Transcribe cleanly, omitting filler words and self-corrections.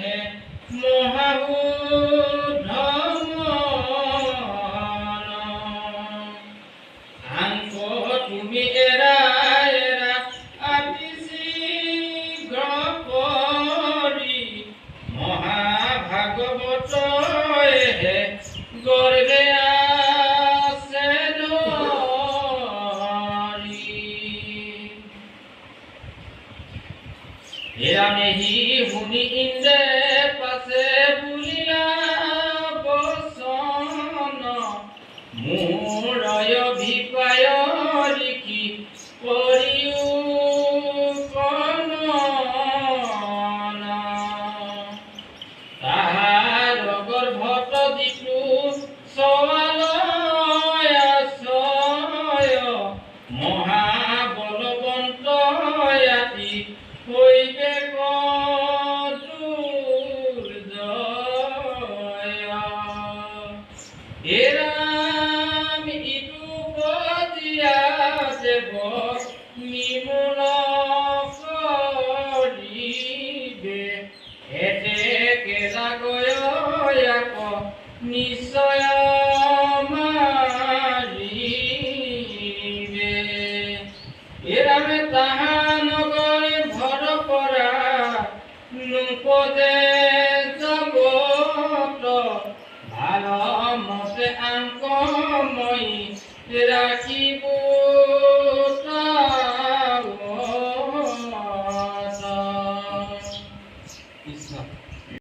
হে মহাবুদ্ধ আঙ্ক তুমি এরা এরা আপিসি গ্রপরি মহাভাগবত হে গর্বে আছে ধরি এরা নেহি শুনি ইন্দ্রে পাছে বুলিলা বচন মূৰয় ভিপায় লিখি কৰিও কনন তাহাৰ গৰ্ভত দিটো সৱালয় আশ্ৰয় মহাবলবন্ত আতি হৈতে এরাম ইটু বজিয়া দেব নিমূল করিবে এতে কেলা গয়াক নিশ্চয় মারিবে এরামে তাহা নগরে ভর করা নুপদে জগত ভালো মতে আঙ্ক মই রাখিব